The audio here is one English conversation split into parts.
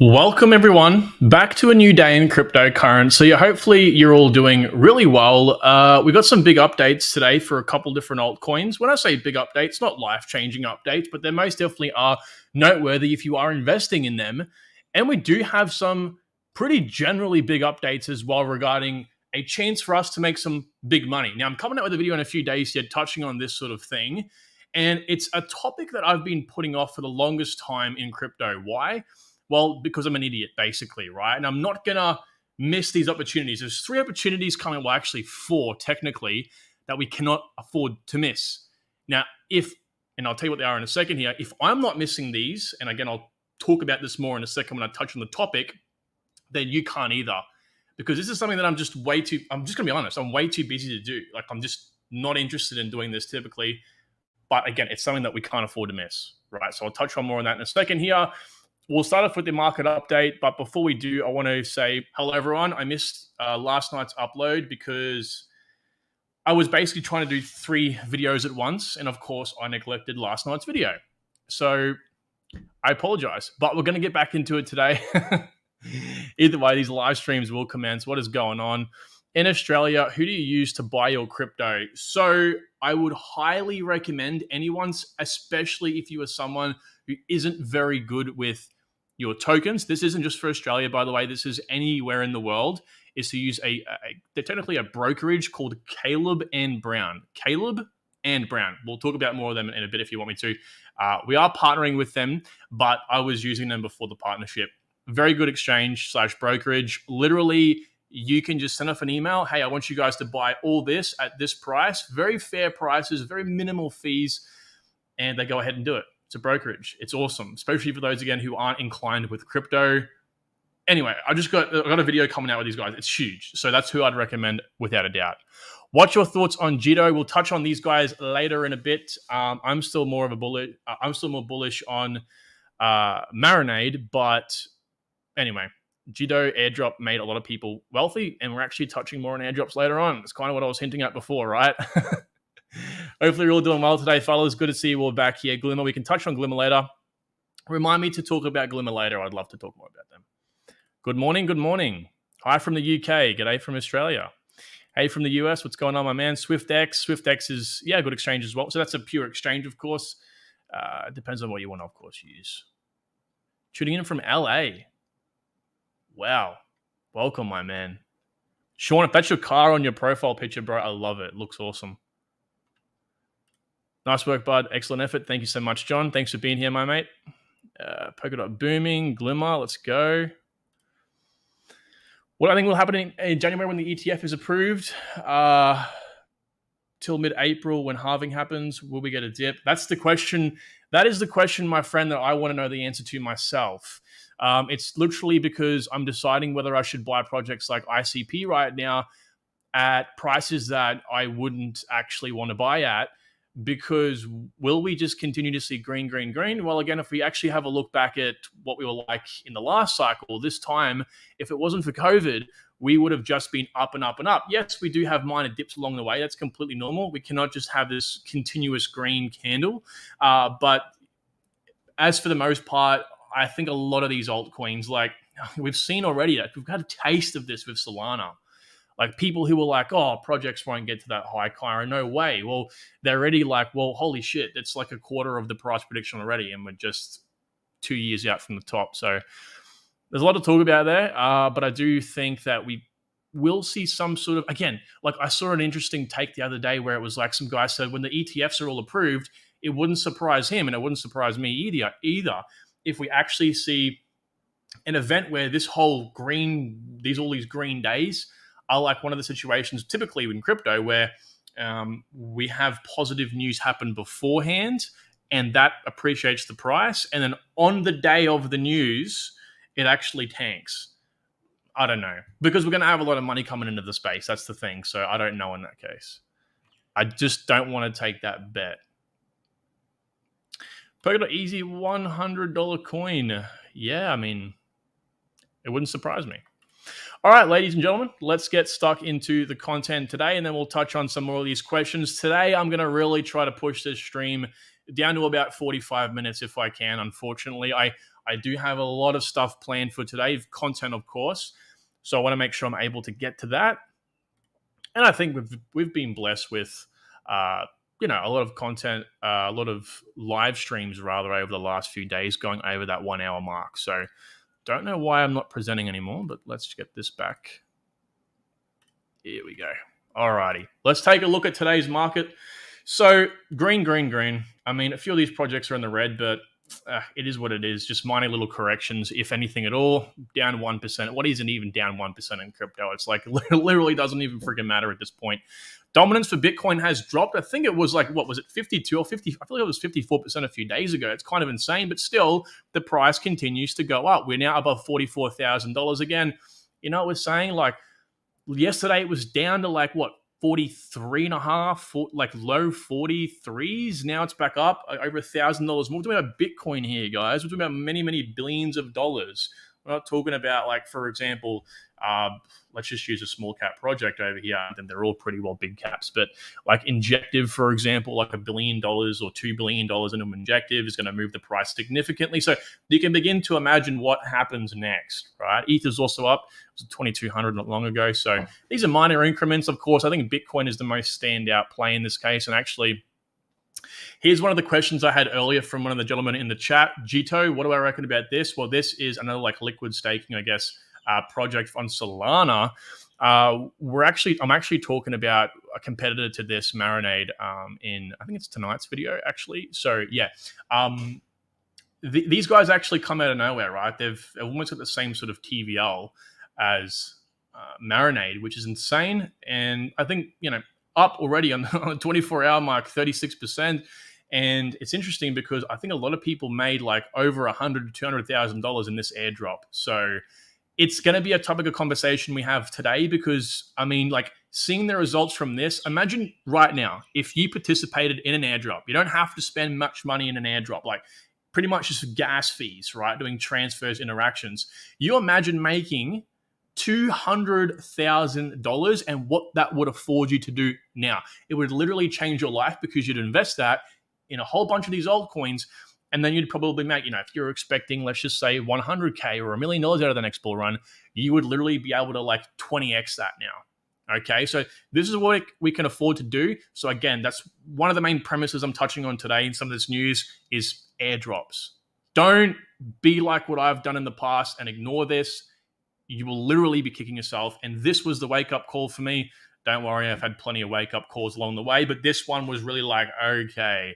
Welcome everyone back to a new day in cryptocurrency. Hopefully you're all doing really well. We got some big updates today for a couple different altcoins. When I say big updates, not life-changing updates, but they most definitely are noteworthy if you are investing in them. And we do have some pretty generally big updates as well regarding a chance for us to make some big money. Now, I'm coming out with a video in a few days here touching on this sort of thing. And it's a topic that I've been putting off for the longest time in crypto. Why? Well, because I'm an idiot, basically, right? And I'm not going to miss these opportunities. There's 3 opportunities coming, well, actually 4, technically, that we cannot afford to miss. Now, and I'll tell you what they are in a second here, if I'm not missing these, and again, I'll talk about this more in a second when I touch on the topic, then you can't either. Because this is something that I'm just going to be honest, I'm way too busy to do. Like, I'm just not interested in doing this typically. But again, it's something that we can't afford to miss, right? So I'll touch on more on that in a second here. We'll start off with the market update, but before we do, I want to say hello, everyone. I missed last night's upload because I was basically trying to do 3 videos at once, and of course, I neglected last night's video. So I apologize, but we're going to get back into it today. Either way, these live streams will commence. What is going on? In Australia, who do you use to buy your crypto? So I would highly recommend anyone, especially if you are someone who isn't very good with your tokens. This isn't just for Australia, by the way. This is anywhere in the world, is to use they're technically a brokerage called Caleb and Brown. Caleb and Brown. We'll talk about more of them in a bit if you want me to. We are partnering with them, but I was using them before the partnership. Very good exchange/brokerage. Literally, you can just send off an email. Hey, I want you guys to buy all this at this price. Very fair prices, very minimal fees, and they go ahead and do it. It's a brokerage. It's awesome, especially for those, again, who aren't inclined with crypto. Anyway, I got a video coming out with these guys. It's huge. So that's who I'd recommend without a doubt. What's your thoughts on Jito? We'll touch on these guys later in a bit. I'm still more bullish on Marinade, but anyway, Jito airdrop made a lot of people wealthy, and we're actually touching more on airdrops later on. It's kind of what I was hinting at before, right? Hopefully you're all doing well today, fellas. Good to see you all back here. Glimmer, we can touch on Glimmer later. Remind me to talk about Glimmer later. I'd love to talk more about them. Good morning, good morning. Hi from the UK. G'day from Australia. Hey from the US. What's going on, my man? SwiftX. SwiftX is, a good exchange as well. So that's a pure exchange, of course. It depends on what you want to, of course, use. Tuning in from LA. Wow. Welcome, my man. Sean, if that's your car on your profile picture, bro, I love it. It looks awesome. Nice work, bud. Excellent effort. Thank you so much, John. Thanks for being here, my mate. Polkadot booming. Glimmer, let's go. What I think will happen in January when the ETF is approved, till mid-April when halving happens, will we get a dip? That's the question. That is the question, my friend, that I want to know the answer to myself. It's literally because I'm deciding whether I should buy projects like ICP right now at prices that I wouldn't actually want to buy at, because will we just continue to see green, green, green? Well, again, if we actually have a look back at what we were like in the last cycle, this time, if it wasn't for COVID, we would have just been up and up and up. Yes, we do have minor dips along the way. That's completely normal. We cannot just have this continuous green candle. But as for the most part, I think a lot of these altcoins, like we've seen already, that we've had a taste of this with Solana. Like people who were like, oh, projects won't get to that high, Kyra. No way. Well, they're already like, well, holy shit, it's like a quarter of the price prediction already, and we're just 2 years out from the top. So there's a lot to talk about there, but I do think that we will see some sort of, again, like I saw an interesting take the other day where it was like some guy said when the ETFs are all approved, it wouldn't surprise him and it wouldn't surprise me either if we actually see an event where this whole all these green days are like one of the situations typically in crypto where we have positive news happen beforehand and that appreciates the price. And then on the day of the news, it actually tanks. I don't know, because we're going to have a lot of money coming into the space. That's the thing. So I don't know in that case. I just don't want to take that bet. Polkadot easy $100 coin. Yeah, I mean, it wouldn't surprise me. All right, ladies and gentlemen, let's get stuck into the content today, and then we'll touch on some more of these questions. Today, I'm going to really try to push this stream down to about 45 minutes if I can. Unfortunately, I do have a lot of stuff planned for today, content, of course. So I want to make sure I'm able to get to that. And I think we've been blessed with, a lot of content, a lot of live streams rather over the last few days going over that 1 hour mark. So don't know why I'm not presenting anymore, but let's get this back. Here we go. Alrighty, let's take a look at today's market. So green. I mean, a few of these projects are in the red, but it is what it is. Just minor little corrections, if anything at all. Down 1%. What isn't even down 1% in crypto? It's like literally doesn't even freaking matter at this point. Dominance for Bitcoin has dropped. I think it was like, what was it, 52 or 50? I feel like it was 54% a few days ago. It's kind of insane, but still, the price continues to go up. We're now above $44,000 again. You know what we're saying? Like, yesterday it was down to like, what, 43 and a half, like low 43s. Now it's back up over $1,000. We're talking about Bitcoin here, guys. We're talking about many, many billions of dollars. We're not talking about, like, for example, let's just use a small cap project over here. And they're all pretty well big caps. But like Injective, for example, like $1 billion or $2 billion into Injective is going to move the price significantly. So you can begin to imagine what happens next, right? Ether's also up. It was 2,200 not long ago. So these are minor increments, of course. I think Bitcoin is the most standout play in this case. And actually, here's one of the questions I had earlier from one of the gentlemen in the chat. Jito, what do I reckon about this? Well, this is another like liquid staking, I guess, project on Solana. I'm actually talking about a competitor to this, Marinade, in, I think it's tonight's video, actually. So yeah, these guys actually come out of nowhere, right? They've almost got the same sort of TVL as Marinade, which is insane. And I think, up already on the 24-hour mark, 36%. And it's interesting because I think a lot of people made like over $100,000 to $200,000 in this airdrop. So it's going to be a topic of conversation we have today because, I mean, like seeing the results from this, imagine right now, if you participated in an airdrop, you don't have to spend much money in an airdrop, like pretty much just gas fees, right? Doing transfers, interactions. You imagine making $200,000 and what that would afford you to do now. It would literally change your life because you'd invest that in a whole bunch of these altcoins. And then you'd probably make, if you're expecting, let's just say 100K or $1 million out of the next bull run, you would literally be able to like 20x that now. Okay, so this is what we can afford to do. So again, that's one of the main premises I'm touching on today in some of this news is airdrops. Don't be like what I've done in the past and ignore this. You will literally be kicking yourself. And this was the wake-up call for me. Don't worry, I've had plenty of wake-up calls along the way, but this one was really like, okay,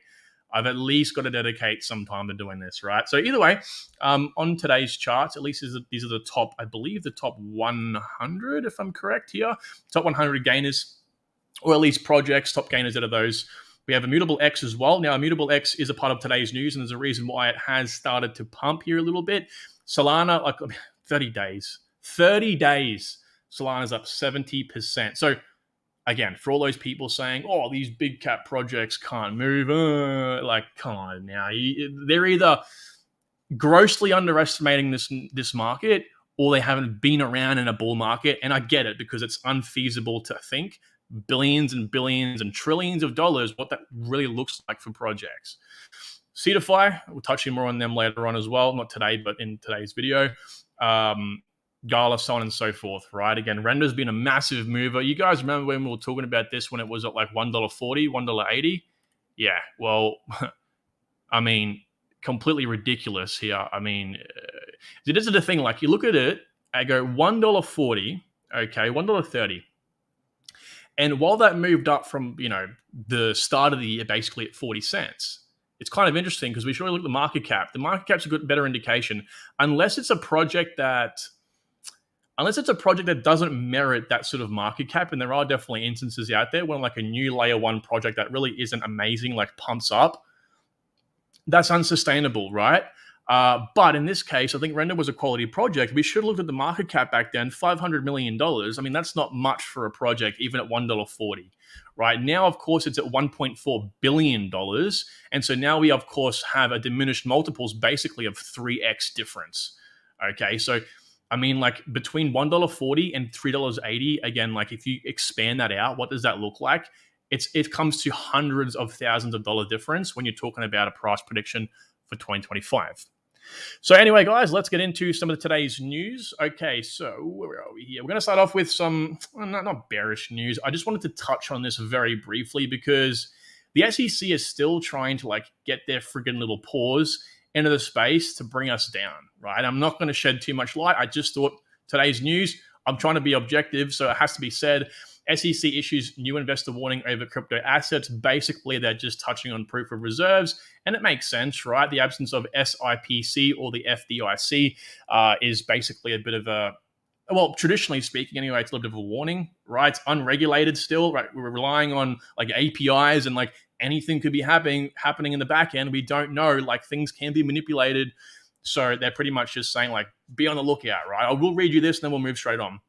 I've at least got to dedicate some time to doing this, right? So either way, on today's charts, at least these are the top, I believe the top 100, if I'm correct here, top 100 gainers, or at least projects, top gainers out of those. We have Immutable X as well. Now, Immutable X is a part of today's news, and there's a reason why it has started to pump here a little bit. Solana, like 30 days, Solana's up 70%. So again, for all those people saying, oh, these big cap projects can't move, like, come on now. They're either grossly underestimating this market or they haven't been around in a bull market. And I get it because it's unfeasible to think billions and billions and trillions of dollars, what that really looks like for projects. Cetify, we'll touch more on them later on as well. Not today, but in today's video. Gala, so on and so forth, right? Again, Render's been a massive mover. You guys remember when we were talking about this when it was at like $1.40, $1.80? Yeah, well, I mean, completely ridiculous here. I mean, this is the thing. Like, you look at it, I go $1.40, okay, $1.30. And while that moved up from, the start of the year basically at 40 cents, it's kind of interesting because we should look at the market cap. The market cap's a good, better indication. Unless it's a project that doesn't merit that sort of market cap, and there are definitely instances out there when like a new layer one project that really isn't amazing, like pumps up, that's unsustainable, right? But in this case, I think Render was a quality project. We should look at the market cap back then, $500 million. I mean, that's not much for a project, even at $1.40. Right now, of course, it's at $1.4 billion. And so now we, of course, have a diminished multiples basically of 3x difference. Okay, so I mean, like between $1.40 and $3.80, again, like if you expand that out, what does that look like? it comes to hundreds of thousands of dollar difference when you're talking about a price prediction for 2025. So anyway, guys, let's get into some of today's news. Okay, so where are we here? We're going to start off with some, not bearish news. I just wanted to touch on this very briefly because the SEC is still trying to get their friggin' little paws into the space to bring us down, right? I'm not going to shed too much light. I just thought today's news, I'm trying to be objective, so it has to be said. SEC issues new investor warning over crypto assets. Basically, they're just touching on proof of reserves, and it makes sense, right? The absence of SIPC or the FDIC is basically a bit of a, well, traditionally speaking anyway, it's a little bit of a warning, right? It's unregulated still, right? We're relying on APIs and anything could be happening in the back end. We don't know, things can be manipulated. So they're pretty much just saying be on the lookout, right? I will read you this and then we'll move straight on.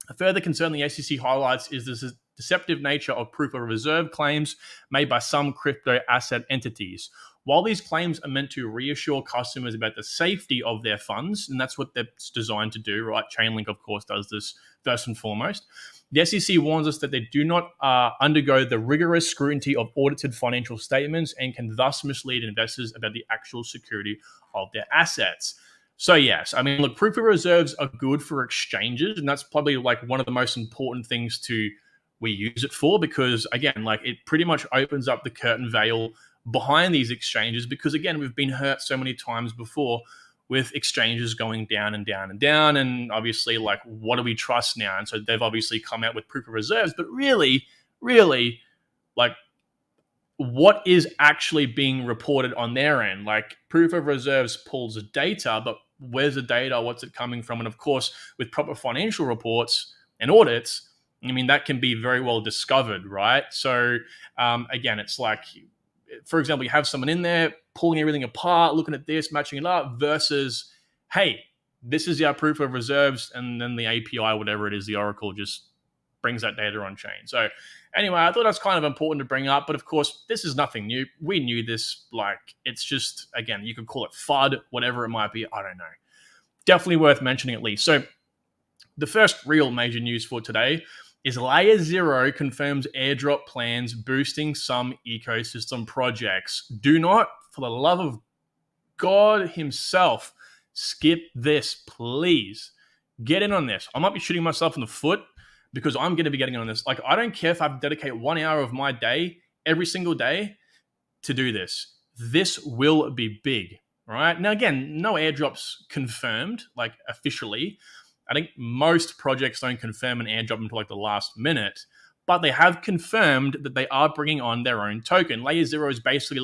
A further concern the SEC highlights is the deceptive nature of proof of reserve claims made by some crypto asset entities. While these claims are meant to reassure customers about the safety of their funds, and that's what they're designed to do, right? Chainlink, of course, does this first and foremost. The SEC warns us that they do not undergo the rigorous scrutiny of audited financial statements and can thus mislead investors about the actual security of their assets. So yes, I mean, look, proof of reserves are good for exchanges, and that's probably one of the most important things we use it for, because again, it pretty much opens up the curtain veil behind these exchanges, because again, we've been hurt so many times before with exchanges going down and down and down, and obviously what do we trust now? And so they've obviously come out with proof of reserves, but really what is actually being reported on their end? Proof of reserves pulls data, but where's the data? What's it coming from? And of course, with proper financial reports and audits, I mean, that can be very well discovered, right? So again, it's for example, you have someone in there pulling everything apart, looking at this, matching it up, versus, hey, this is our proof of reserves, and then the API, whatever it is, the Oracle just brings that data on chain. So anyway, I thought that's kind of important to bring up, but of course, this is nothing new. We knew this, it's just, again, you could call it FUD, whatever it might be, I don't know. Definitely worth mentioning at least. So the first real major news for today is LayerZero confirms airdrop plans boosting some ecosystem projects. Do not, for the love of God himself, skip this, please. Get in on this. I might be shooting myself in the foot because I'm going to be getting on this. I don't care if I dedicate 1 hour of my day every single day to do this. This will be big, right? Now, again, no airdrops confirmed, officially. I think most projects don't confirm an airdrop until the last minute, but they have confirmed that they are bringing on their own token. LayerZero is basically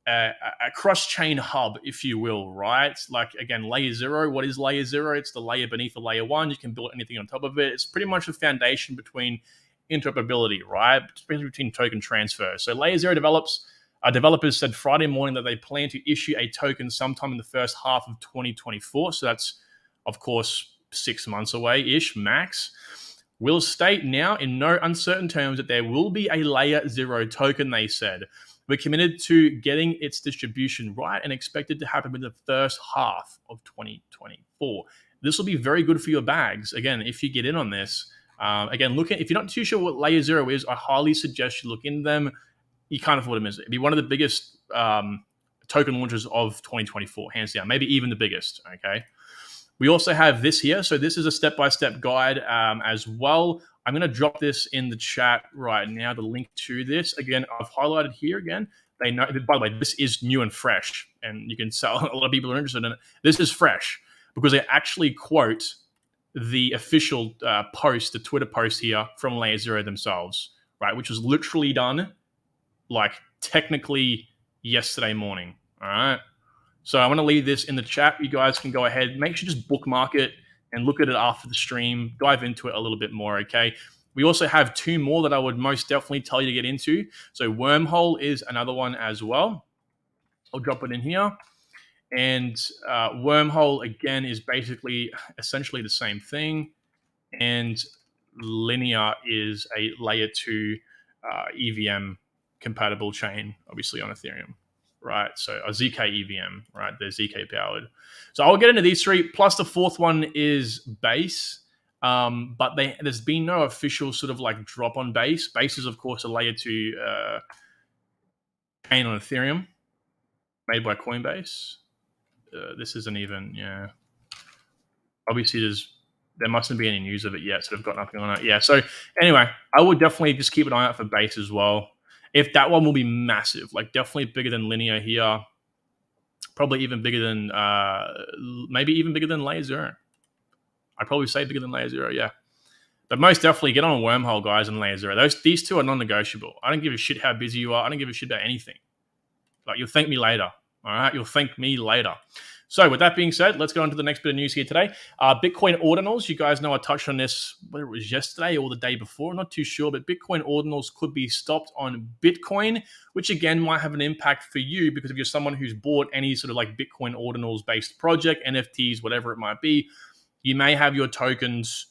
a cross-chain hub, if you will, right? Again, LayerZero, what is LayerZero? It's the layer beneath the layer one. You can build anything on top of it. It's pretty much a foundation between interoperability, right? Between token transfer. So LayerZero developers said Friday morning that they plan to issue a token sometime in the first half of 2024. So that's, of course, 6 months away-ish, max. Will state now in no uncertain terms that there will be a LayerZero token, they said. We're committed to getting its distribution right and expect it to happen in the first half of 2024. This will be very good for your bags. Again, if you get in on this, again, if you're not too sure what LayerZero is, I highly suggest you look into them. You can't afford to miss it. It'd be one of the biggest token launches of 2024, hands down, maybe even the biggest, okay? We also have this here. So this is a step-by-step guide as well. I'm going to drop this in the chat right now, the link to this. Again, I've highlighted here again. They know, by the way, this is new and fresh, and you can tell a lot of people are interested in it. This is fresh because they actually quote the official post, the Twitter post here from LayerZero themselves, right? Which was literally done technically yesterday morning, all right? So I'm going to leave this in the chat. You guys can go ahead, make sure you just bookmark it and look at it after the stream, dive into it a little bit more, okay? We also have 2 more that I would most definitely tell you to get into. So Wormhole is another one as well. I'll drop it in here. And Wormhole, again, is basically essentially the same thing. And Linear is a layer 2 EVM compatible chain, obviously on Ethereum. Right, so a ZK EVM, right? They're ZK powered. So I'll get into these 3. Plus the 4th one is Base. But there's been no official sort of like drop on Base. Base is, of course, a layer 2 chain on Ethereum made by Coinbase. This isn't even, yeah. Obviously, there mustn't be any news of it yet, so they've got nothing on it. Yeah, so anyway, I would definitely just keep an eye out for Base as well. If that one will be massive, like definitely bigger than Linear here, probably even bigger than, maybe even bigger than LayerZero. I'd probably say bigger than LayerZero, yeah. But most definitely get on a Wormhole, guys, and LayerZero. These two are non-negotiable. I don't give a shit how busy you are. I don't give a shit about anything. Like, you'll thank me later. All right? You'll thank me later. So with that being said, let's go on to the next bit of news here today. Bitcoin ordinals. You guys know I touched on this, whether it was yesterday or the day before. I'm not too sure, but Bitcoin ordinals could be stopped on Bitcoin, which again might have an impact for you because if you're someone who's bought any sort of like Bitcoin ordinals-based project, NFTs, whatever it might be, you may have your tokens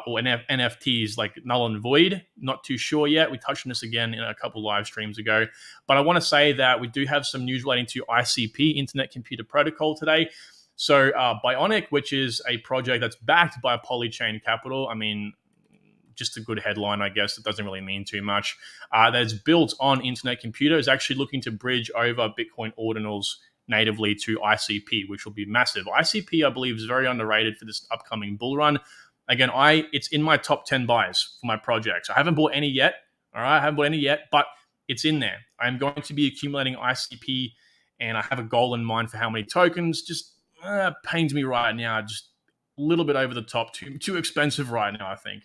or NFTs like null and void. Not too sure yet. We touched on this again in a couple live streams ago. But I want to say that we do have some news relating to ICP, Internet Computer Protocol, today. So Bionic, which is a project that's backed by Polychain Capital. I mean, just a good headline, I guess. It doesn't really mean too much. That's built on Internet Computer, is actually looking to bridge over Bitcoin ordinals natively to ICP, which will be massive. ICP, I believe, is very underrated for this upcoming bull run. Again, it's in my top 10 buys for my projects. I haven't bought any yet. All right, I haven't bought any yet, but it's in there. I'm going to be accumulating ICP, and I have a goal in mind for how many tokens. Just pains me right now. Just a little bit over the top. Too expensive right now, I think.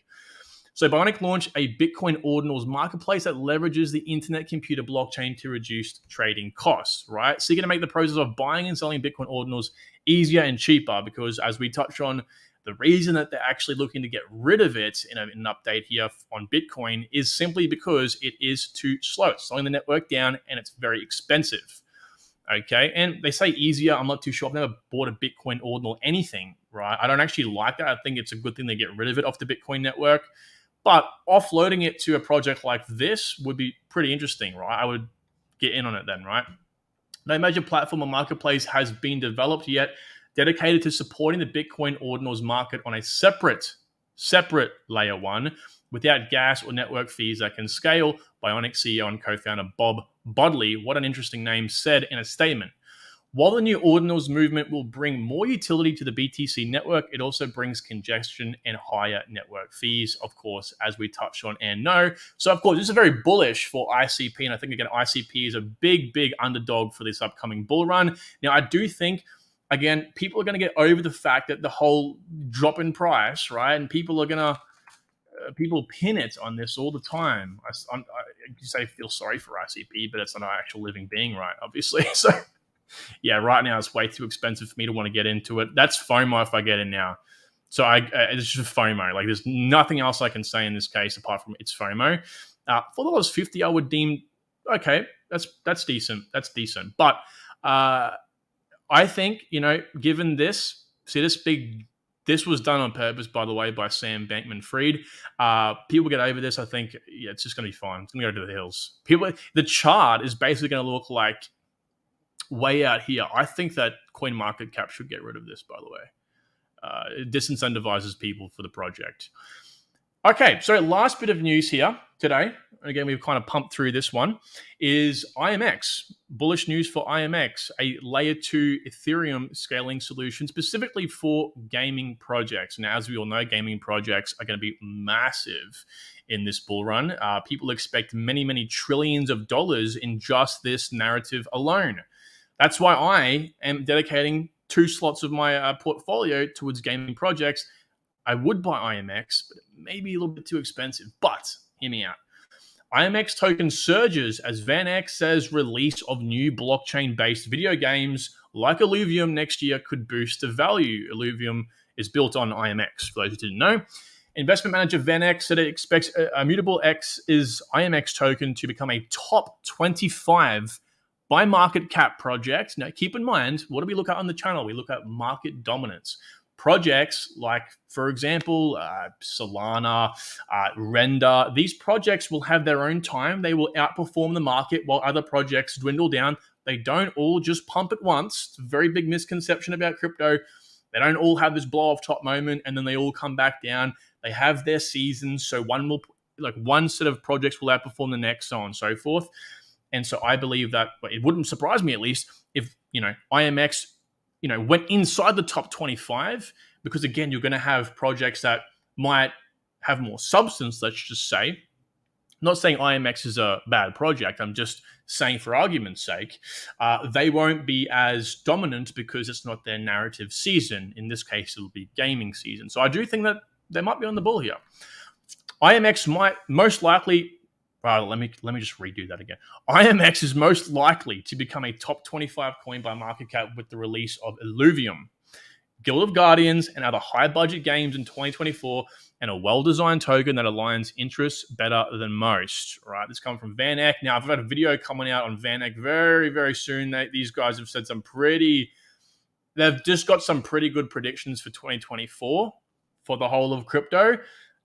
So Bionic launched a Bitcoin ordinals marketplace that leverages the Internet Computer blockchain to reduce trading costs, right? So you're going to make the process of buying and selling Bitcoin ordinals easier and cheaper because, as we touched on, the reason that they're actually looking to get rid of it in an update here on Bitcoin is simply because it is too slow. It's slowing the network down and it's very expensive. Okay, and they say easier. I'm not too sure. I've never bought a Bitcoin ordinal anything, right? I don't actually like that. I think it's a good thing they get rid of it off the Bitcoin network. But offloading it to a project like this would be pretty interesting, right? I would get in on it then, right? No major platform or marketplace has been developed yet dedicated to supporting the Bitcoin ordinals market on a separate layer 1 without gas or network fees that can scale, Bionic CEO and co-founder Bob Bodley, what an interesting name, said in a statement. While the new ordinals movement will bring more utility to the BTC network, it also brings congestion and higher network fees, of course, as we touched on and know. So, of course, this is very bullish for ICP, and I think, again, ICP is a big underdog for this upcoming bull run. Now, I do think, again, people are going to get over the fact that the whole drop in price, right? And people are going to people pin it on this all the time. I say feel sorry for ICP, but it's not an actual living being, right? Obviously. So, yeah, right now it's way too expensive for me to want to get into it. That's FOMO if I get in now. So it's just FOMO. Like, there's nothing else I can say in this case apart from it's FOMO. $4.50 I would deem, okay, that's decent. That's decent. But I think, given this, this was done on purpose, by the way, by Sam Bankman-Fried. People get over this. I think, yeah, it's just going to be fine. It's going to go to the hills. The chart is basically going to look like way out here. I think that CoinMarketCap should get rid of this, by the way. It disincentivizes people for the project. Okay, so last bit of news here today, again, we've kind of pumped through this one, is IMX. Bullish news for IMX, a layer 2 Ethereum scaling solution specifically for gaming projects. Now, as we all know, gaming projects are going to be massive in this bull run. People expect many trillions of dollars in just this narrative alone. That's why I am dedicating 2 slots of my portfolio towards gaming projects. I would buy IMX, but it may be a little bit too expensive. But hear me out. IMX token surges as VanEck says release of new blockchain-based video games like Illuvium next year could boost the value. Illuvium is built on IMX, for those who didn't know. Investment manager VanEck said it expects Immutable X is IMX token to become a top 25 by market cap project. Now, keep in mind, what do we look at on the channel? We look at market dominance. Projects like, for example, Solana, Render, these projects will have their own time. They will outperform the market while other projects dwindle down. They don't all just pump at once. It's a very big misconception about crypto. They don't all have this blow off top moment and then they all come back down. They have their seasons. So one set of projects will outperform the next, so on and so forth. And so I believe that it wouldn't surprise me, at least, if IMX went inside the top 25, because again, you're going to have projects that might have more substance, let's just say. I'm not saying IMX is a bad project. I'm just saying, for argument's sake, they won't be as dominant because it's not their narrative season. In this case, it'll be gaming season. So I do think that they might be on the ball here. IMX might most likely. Let me just redo that again. IMX is most likely to become a top 25 coin by market cap with the release of Illuvium, Guild of Guardians, and other high-budget games in 2024, and a well-designed token that aligns interests better than most. Right, this comes from Van Eck. Now, I've got a video coming out on Van Eck very, very soon. These guys have said they've just got some pretty good predictions for 2024 for the whole of crypto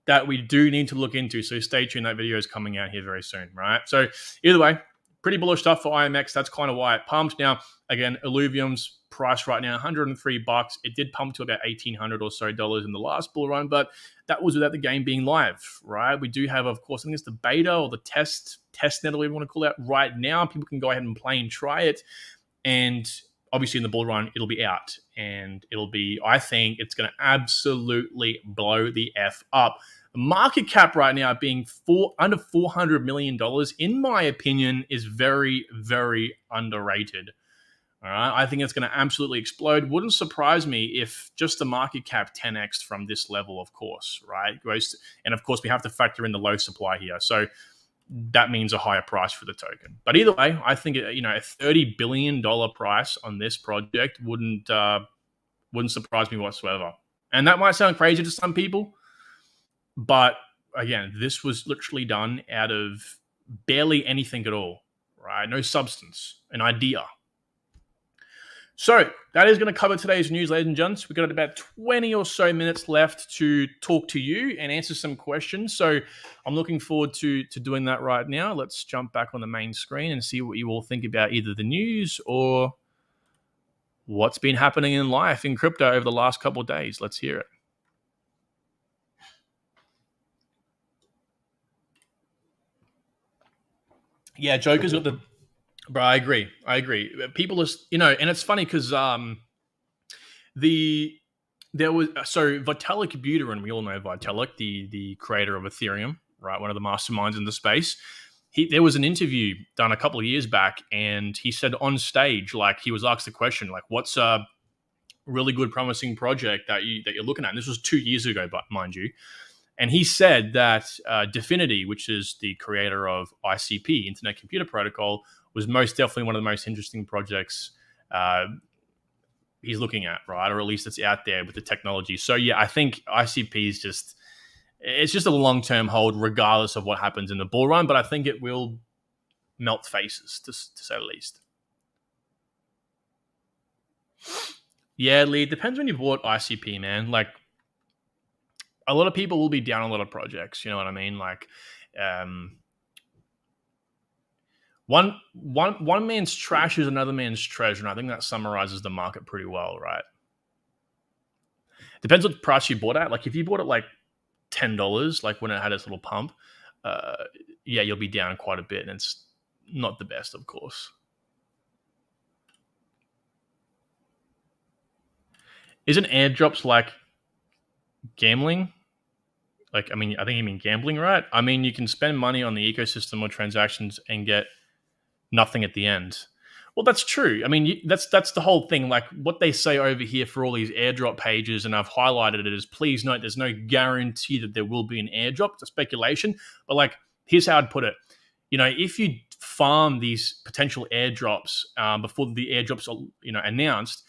that we do need to look into. So stay tuned. That video is coming out here very soon, right? So either way, pretty bullish stuff for IMX. That's kind of why it pumped. Now, again, Illuvium's price right now, $103. It did pump to about $1,800 or so in the last bull run, but that was without the game being live, right? We do have, of course, I think it's the beta or the test net, or whatever you want to call it, right now. People can go ahead and play and try it. And obviously in the bull run, it'll be out. And I think it's going to absolutely blow the F up. The market cap right now being under $400 million, in my opinion, is very, very underrated. All right, I think it's going to absolutely explode. Wouldn't surprise me if just the market cap 10x from this level, of course, right? And of course, we have to factor in the low supply here. So that means a higher price for the token. But either way, I think a $30 billion price on this project wouldn't surprise me whatsoever. And that might sound crazy to some people, but again, this was literally done out of barely anything at all, right? No substance, an idea. So that is going to cover today's news, ladies and gents. We've got about 20 or so minutes left to talk to you and answer some questions. So I'm looking forward to doing that right now. Let's jump back on the main screen and see what you all think about either the news or what's been happening in life in crypto over the last couple of days. Let's hear it. Yeah, Joker's got the... Bro, I agree. People are, and it's funny because Vitalik Buterin, we all know Vitalik, the creator of Ethereum, right? One of the masterminds in the space. There was an interview done a couple of years back, and he said on stage, like, he was asked the question, like, what's a really good, promising project that you're looking at? And this was 2 years ago, but mind you. And he said that Dfinity, which is the creator of ICP, Internet Computer Protocol, was most definitely one of the most interesting projects he's looking at, right? Or at least it's out there with the technology. So yeah, I think ICP is just a long-term hold regardless of what happens in the bull run, but I think it will melt faces, to say the least. Yeah, Lee, it depends when you bought ICP, man. Like, a lot of people will be down on a lot of projects, you know what I mean? Like, one man's trash is another man's treasure, and I think that summarizes the market pretty well, right? Depends what price you bought at. Like, if you bought it like $10, like when it had its little pump, yeah, you'll be down quite a bit, and it's not the best, of course. Isn't airdrops like gambling? Like, I mean, I think you mean gambling, right? I mean, you can spend money on the ecosystem or transactions and get nothing at the end. Well, that's true. I mean, that's the whole thing. Like, what they say over here for all these airdrop pages, and I've highlighted it, is please note there's no guarantee that there will be an airdrop. It's a speculation. But like, here's how I'd put it. If you farm these potential airdrops before the airdrops are announced,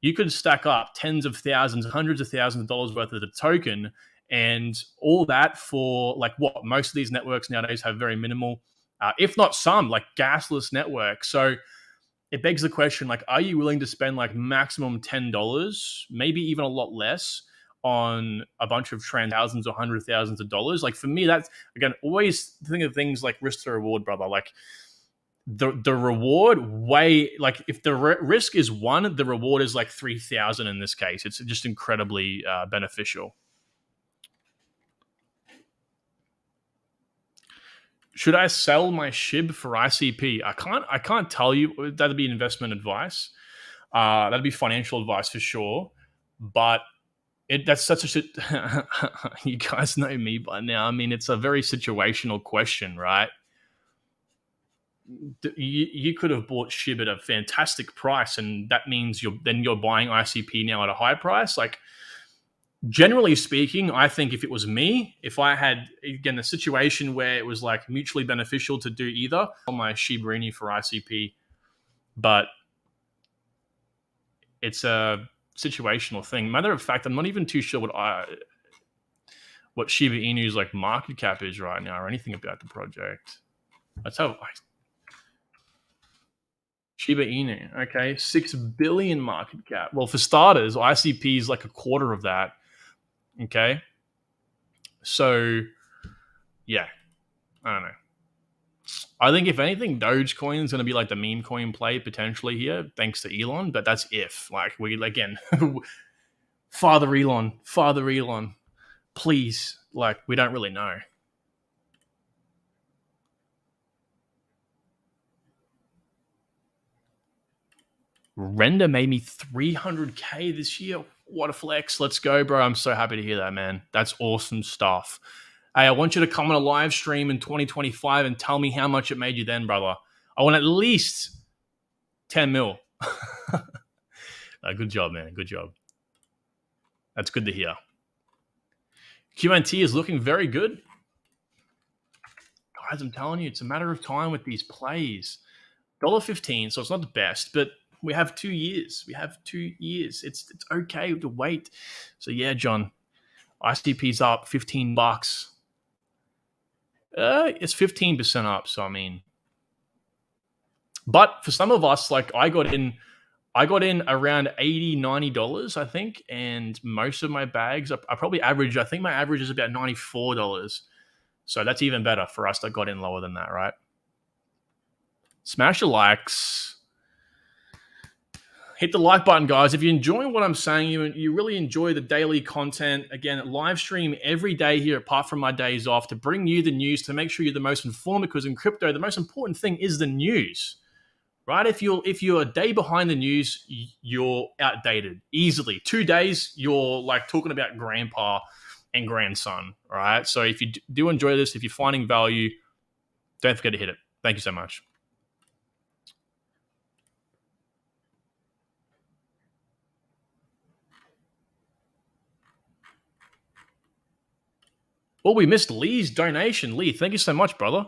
you could stack up tens of thousands, hundreds of thousands of dollars worth of the token, and all that for like what most of these networks nowadays have very minimal, if not some, like gasless networks. So it begs the question, like, are you willing to spend like maximum $10, maybe even a lot less, on a bunch of thousands or hundreds of thousands of dollars? Like, for me, that's, again, always think of things like risk to reward, brother. Like, the reward way, like if the risk is 1, the reward is like 3,000 in this case. It's just incredibly beneficial. Should I sell my SHIB for ICP? I can't tell you. That'd be investment advice. That'd be financial advice for sure. But that's such a shit. You guys know me by now. I mean, it's a very situational question, right? You could have bought SHIB at a fantastic price, and that means you're buying ICP now at a high price. Like, generally speaking, I think if it was me, if I had, again, a situation where it was like mutually beneficial to do either, on my Shibrini for ICP, but it's a situational thing. Matter of fact, I'm not even too sure what Shiba Inu's like market cap is right now or anything about the project. Let's have Shiba Inu. Okay, 6 billion market cap. Well, for starters, ICP is like a quarter of that. Okay, so yeah, I don't know. I think if anything, Dogecoin is going to be like the meme coin play potentially here, thanks to Elon. But that's if, like, we again, Father Elon, please, like, we don't really know. Render made me 300K this year. What a flex. Let's go, bro. I'm so happy to hear that, man. That's awesome stuff. Hey, I want you to come on a live stream in 2025 and tell me how much it made you then, brother. I want at least 10 mil. Good job, man. Good job. That's good to hear. QNT is looking very good. Guys, I'm telling you, it's a matter of time with these plays. $1.15, so it's not the best, but we have 2 years. We have 2 years. It's okay to wait. So yeah, John, ICP's up $15. It's 15% up. So I mean, but for some of us, like I got in around $80, $90, I think, and most of my bags, I probably average. I think my average is about $94. So that's even better for us that got in lower than that, right? Smash the likes. Hit the like button, guys. If you're enjoying what I'm saying, you really enjoy the daily content. Again, live stream every day here, apart from my days off, to bring you the news, to make sure you're the most informed, because in crypto, the most important thing is the news, right? If you're a day behind the news, you're outdated easily. 2 days, you're like talking about grandpa and grandson, right? So if you do enjoy this, if you're finding value, don't forget to hit it. Thank you so much. Well, we missed Lee's donation. Lee, thank you so much, brother.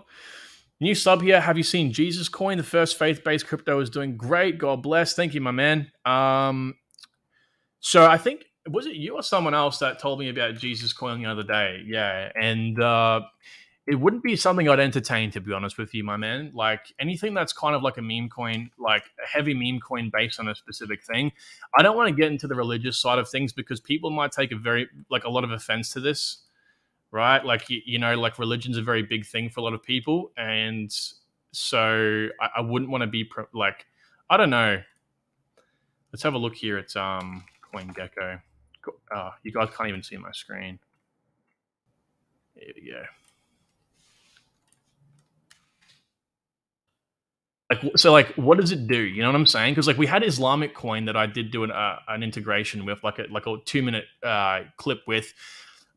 New sub here. Have you seen Jesus Coin? The first faith-based crypto is doing great. God bless. Thank you, my man. So I think, was it you or someone else that told me about Jesus Coin the other day? Yeah, and it wouldn't be something I'd entertain, to be honest with you, my man. Like anything that's kind of like a meme coin, like a heavy meme coin based on a specific thing. I don't want to get into the religious side of things because people might take a lot of offense to this. Right? Like, like religion's a very big thing for a lot of people. And so I wouldn't want to be like, I don't know. Let's have a look here at CoinGecko. You guys can't even see my screen. There we go. Like, what does it do? You know what I'm saying? Because like we had Islamic coin that I did do an integration with, like a 2-minute clip with.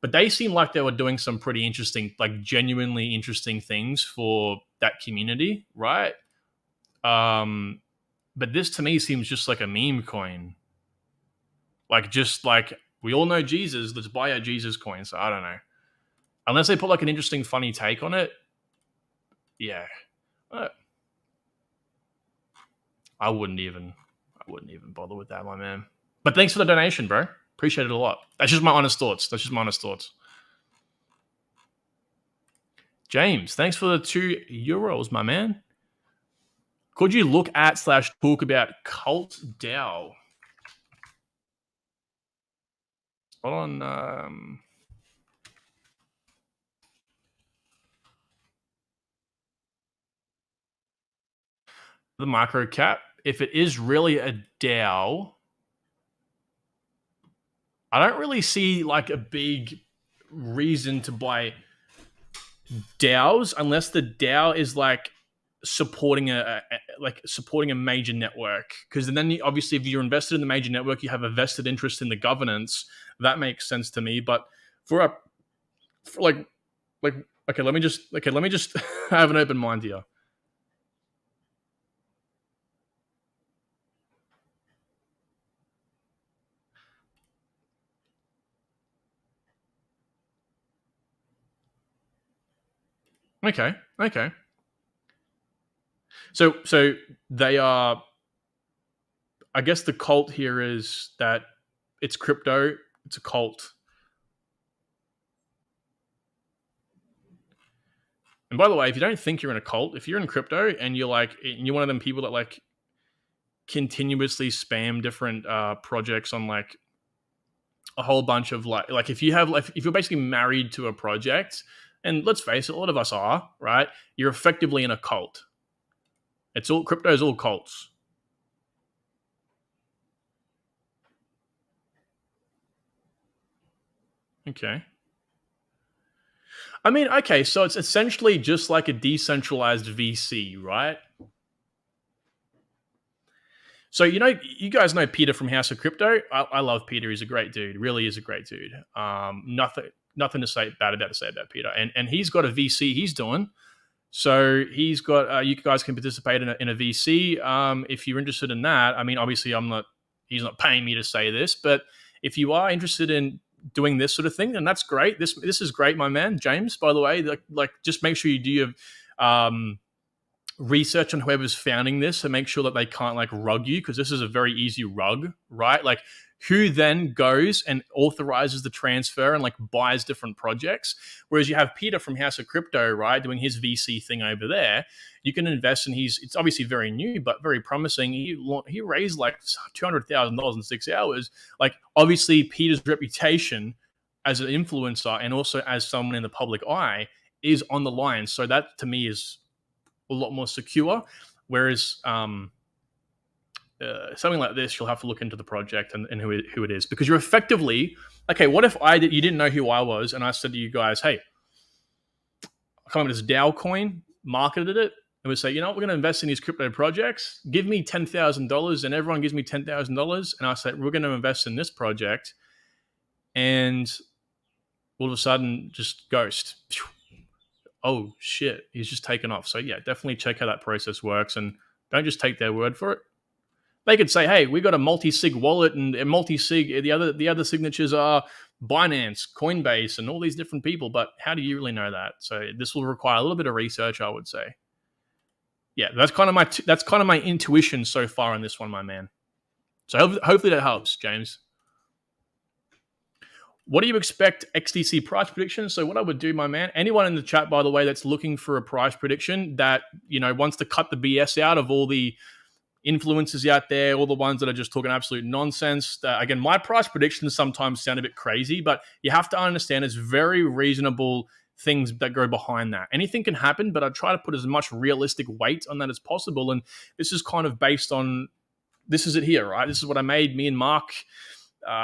But they seem like they were doing some pretty interesting, like genuinely interesting things for that community, right? But this to me seems just like a meme coin. Like, just like, we all know Jesus, let's buy a Jesus coin. So I don't know. Unless they put like an interesting, funny take on it. Yeah. I wouldn't even bother with that, my man. But thanks for the donation, bro. Appreciate it a lot. That's just my honest thoughts. James, thanks for the €2, my man. Could you look at / talk about Cult DAO? Hold on. the micro cap. If it is really a DAO, I don't really see like a big reason to buy DAOs unless the DAO is like supporting supporting a major network. Because then obviously, if you're invested in the major network, you have a vested interest in the governance. That makes sense to me. But for like okay, let me just have an open mind here. Okay. So they are. I guess the cult here is that it's crypto. It's a cult. And by the way, if you don't think you're in a cult, if you're in crypto and you're one of them people that like continuously spam different projects on like a whole bunch of like if you're basically married to a project, and let's face it, a lot of us are, right? You're effectively in a cult. It's all crypto is all cults. Okay. I mean, okay, so it's essentially just like a decentralized VC, right? So you guys know Peter from House of Crypto. I love Peter. He's a great dude. Really is a great dude. Nothing to say bad about Peter. And he's got a VC he's doing. So he's got you guys can participate in a VC if you're interested in that. I mean, obviously, he's not paying me to say this, but if you are interested in doing this sort of thing, then that's great. This is great, my man, James. By the way, like just make sure you do your research on whoever's founding this and make sure that they can't like rug you, because this is a very easy rug, right? Like who then goes and authorizes the transfer and like buys different projects. Whereas you have Peter from House of Crypto, right, doing his VC thing over there. You can invest, and it's obviously very new but very promising. He raised like $200,000 in 6 hours. Like obviously Peter's reputation as an influencer and also as someone in the public eye is on the line. So that to me is a lot more secure. Whereas something like this, you'll have to look into the project and who it is, because you're effectively okay. What if you didn't know who I was, and I said to you guys, "Hey, I come up with this DAO coin, marketed it, and we say, you know what, we're going to invest in these crypto projects. Give me $10,000, and everyone gives me $10,000, and I say we're going to invest in this project, and all of a sudden, just ghost." Oh shit, he's just taken off. So yeah, definitely check how that process works, and don't just take their word for it. They could say, hey, we got a multi-sig wallet, and a multi-sig, the other signatures are Binance, Coinbase, and all these different people, but how do you really know that? So this will require a little bit of research, I would say. Yeah, that's kind of my intuition so far on this one, my man. So hopefully that helps, James. What do you expect XDC price prediction? So what I would do, my man, anyone in the chat, by the way, that's looking for a price prediction that, wants to cut the BS out of all the influencers out there, all the ones that are just talking absolute nonsense. Again, my price predictions sometimes sound a bit crazy, but you have to understand it's very reasonable things that go behind that. Anything can happen, but I try to put as much realistic weight on that as possible. And this is kind of based on, this is it here, right? This is what I made. Me and Mark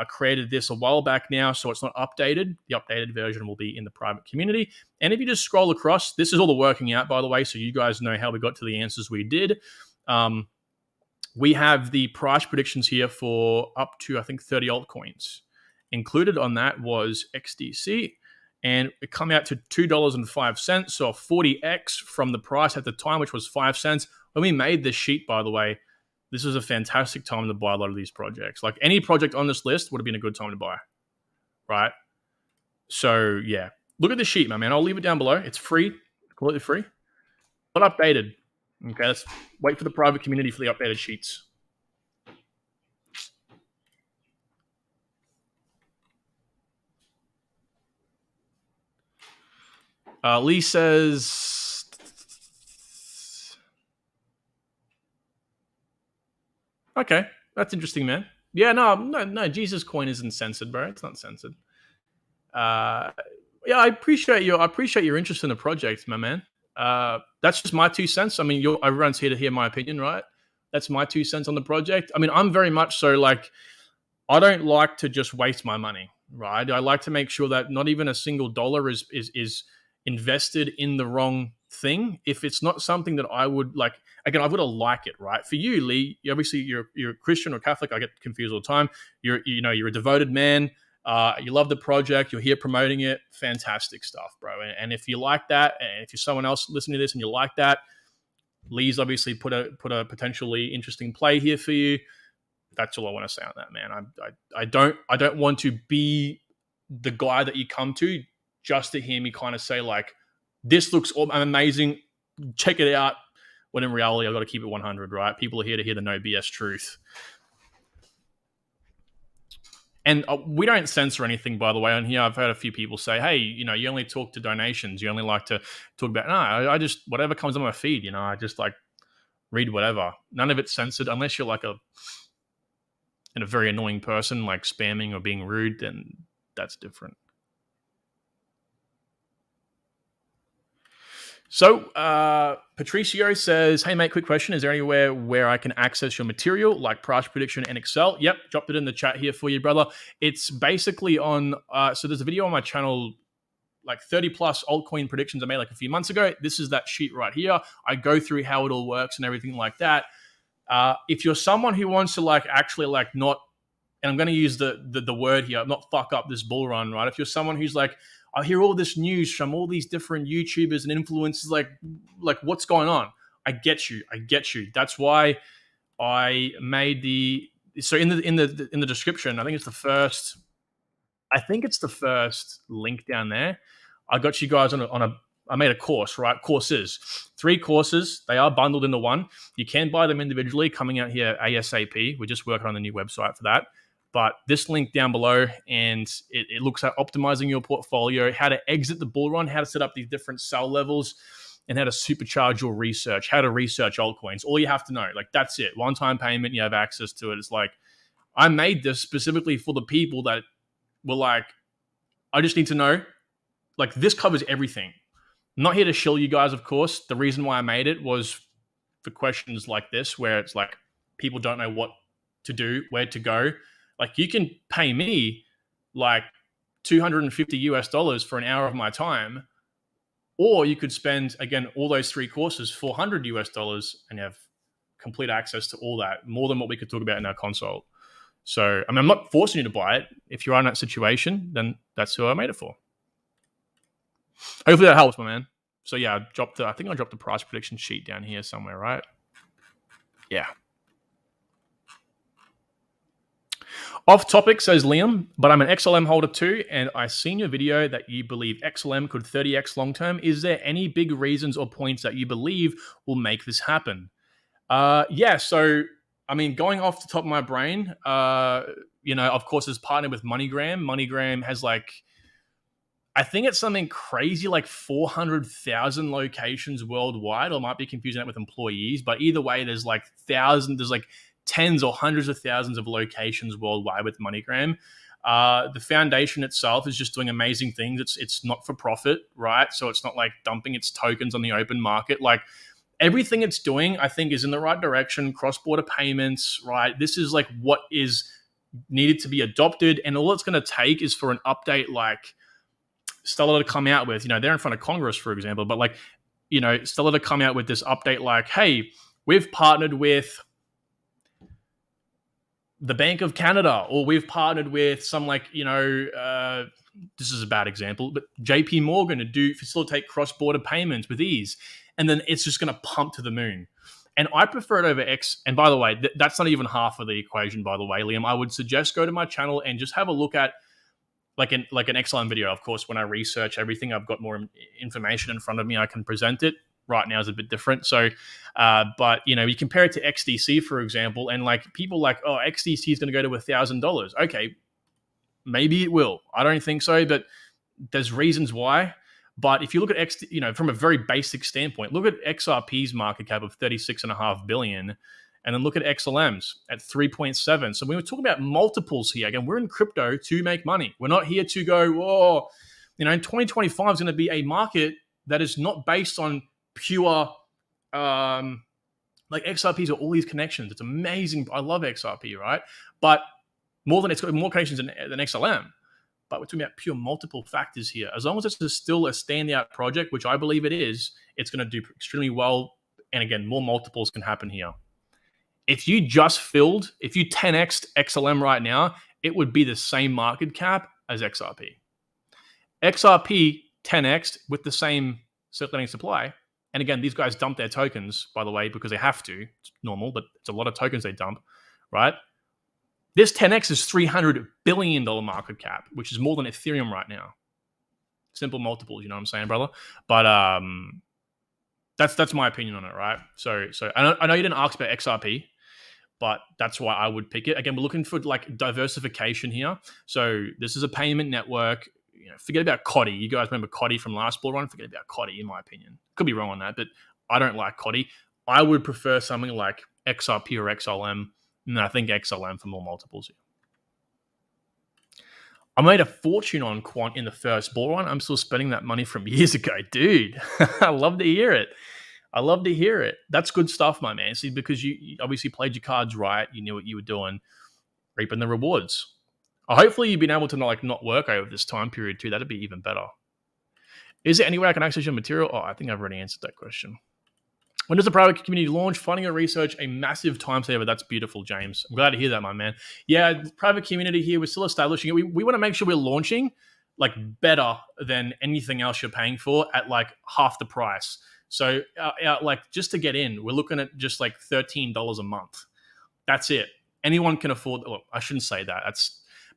created this a while back now, so it's not updated. The updated version will be in the private community. And if you just scroll across, this is all the working out, by the way, so you guys know how we got to the answers we did. We have the price predictions here for up to, I think, 30 altcoins. Included on that was XDC, and it come out to $2.05, so a 40x from the price at the time, which was 5 cents. When we made this sheet, by the way, this is a fantastic time to buy a lot of these projects. Like any project on this list would have been a good time to buy, right? So yeah, look at the sheet, my man. I'll leave it down below. It's free, completely free, not updated. Okay, let's wait for the private community for the updated sheets. Lee says, okay, that's interesting, man. Yeah, no, Jesus coin isn't censored, bro. It's not censored. Yeah, I appreciate your interest in the project, my man. That's just my 2 cents. I mean, everyone's here to hear my opinion, right? That's my 2 cents on the project. I mean, I'm very much so like, I don't like to just waste my money, right? I like to make sure that not even a single dollar is invested in the wrong thing. If it's not something that I would like, again, I've got to like it, right? For you, Lee, obviously you're Christian or Catholic. I get confused all the time. You're a devoted man. You love the project. You're here promoting it. Fantastic stuff, bro. And if you like that, and if you're someone else listening to this and you like that, Lee's obviously put a potentially interesting play here for you. That's all I want to say on that, man. I don't want to be the guy that you come to just to hear me kind of say like, this looks amazing, check it out. When in reality, I've got to keep it 100, right? People are here to hear the no BS truth. And we don't censor anything, by the way, on here. I've heard a few people say, hey, you only talk to donations. You only like to talk about, no, I just, whatever comes on my feed, I just like read whatever. None of it's censored unless you're like a very annoying person, like spamming or being rude, then that's different. So Patricio says, hey, mate, quick question. Is there anywhere where I can access your material like price prediction and Excel? Yep, dropped it in the chat here for you, brother. It's basically on, so there's a video on my channel, like 30 plus altcoin predictions I made like a few months ago. This is that sheet right here. I go through how it all works and everything like that. If you're someone who wants to like actually like not, and I'm going to use the word here, not fuck up this bull run, right? If you're someone who's like, I hear all this news from all these different YouTubers and influencers, like what's going on? I get you. That's why I made so in the description, I think it's the first link down there. I got you guys I made a course, right? Courses, 3 courses. They are bundled into one. You can buy them individually coming out here ASAP. We're just working on the new website for that. But this link down below, and it looks at optimizing your portfolio, how to exit the bull run, how to set up these different sell levels, and how to supercharge your research, how to research altcoins. All you have to know, like that's it. One-time payment, you have access to it. It's like, I made this specifically for the people that were like, I just need to know, like this covers everything. I'm not here to shill you guys, of course. The reason why I made it was for questions like this, where it's like people don't know what to do, where to go. Like you can pay me like $250 for an hour of my time, or you could spend, again, all those 3 courses, $400 and you have complete access to all that, more than what we could talk about in our consult. So, I mean, I'm not forcing you to buy it. If you're in that situation, then that's who I made it for. Hopefully that helps, my man. So yeah, I think I dropped the price prediction sheet down here somewhere, right? Yeah. Off topic, says Liam, but I'm an XLM holder too, and I seen your video that you believe XLM could 30x long term. Is there any big reasons or points that you believe will make this happen? Yeah, so I mean, going off the top of my brain, of course, it's partnered with MoneyGram. MoneyGram has like, I think it's something crazy like 400,000 locations worldwide. I might be confusing that with employees, but either way, there's like tens or hundreds of thousands of locations worldwide with MoneyGram. The foundation itself is just doing amazing things. It's not for profit, right? So it's not like dumping its tokens on the open market. Like everything it's doing, I think, is in the right direction. Cross-border payments, right? This is like what is needed to be adopted. And all it's going to take is for an update like Stellar to come out with, they're in front of Congress, for example, but like, Stellar to come out with this update like, hey, we've partnered with the Bank of Canada, or we've partnered with some like, this is a bad example, but JP Morgan to facilitate cross-border payments with ease. And then it's just going to pump to the moon. And I prefer it over X. And by the way, that's not even half of the equation, by the way, Liam. I would suggest go to my channel and just have a look at like an XLM video. Of course, when I research everything, I've got more information in front of me. I can present it. Right now is a bit different. So, but you compare it to XDC, for example, and like people like, oh, XDC is going to go to $1,000. Okay, maybe it will. I don't think so, but there's reasons why. But if you look at from a very basic standpoint, look at XRP's market cap of 36.5 billion, and then look at XLM's at 3.7. So we were talking about multiples here. Again, we're in crypto to make money. We're not here to go, 2025 is going to be a market that is not based on pure Like XRP's got all these connections. It's amazing. I love XRP, right? But it's got more connections than XLM. But we're talking about pure multiple factors here. As long as it's still a standout project, which I believe it is, it's going to do extremely well. And again, more multiples can happen here. If you 10x'd XLM right now, it would be the same market cap as XRP. XRP 10x'd with the same circulating supply. And again, these guys dump their tokens, by the way, because they have to. It's normal, but it's a lot of tokens they dump, right? This 10x is $300 billion market cap, which is more than Ethereum right now. Simple multiples, you know what I'm saying, brother? But that's my opinion on it, right? So I know you didn't ask about XRP, but that's why I would pick it. Again, we're looking for like diversification here. So this is a payment network. Forget about CODI. You guys remember CODI from last bull run? Forget about CODI, in my opinion. Could be wrong on that, but I don't like CODI. I would prefer something like XRP or XLM, and I think XLM for more multiples here. I made a fortune on Quant in the first bull run. I'm still spending that money from years ago. Dude, I love to hear it. That's good stuff, my man. See, because you obviously played your cards right. You knew what you were doing, reaping the rewards. Hopefully you've been able to not work over this time period too. That'd be even better. Is there any way I can access your material? Oh, I think I've already answered that question. When does the private community launch? Funding and research, a massive time saver. That's beautiful, James. I'm glad to hear that, my man. Yeah, private community here, we're still establishing it. We want to make sure we're launching like better than anything else you're paying for at like half the price. So like just to get in, we're looking at just like $13 a month. That's it. Anyone can afford, well, I shouldn't say that.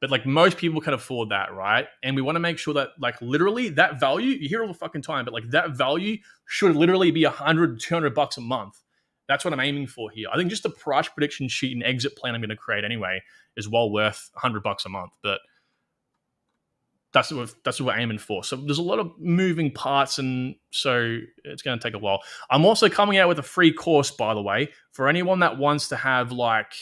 But like most people can afford that, right? And we want to make sure that like literally that value, you hear all the fucking time, but like that value should literally be $100, $200 a month. That's what I'm aiming for here. I think just the price prediction sheet and exit plan I'm going to create anyway is well worth $100 a month. But that's what we're aiming for. So there's a lot of moving parts, and so it's going to take a while. I'm also coming out with a free course, by the way, for anyone that wants to have like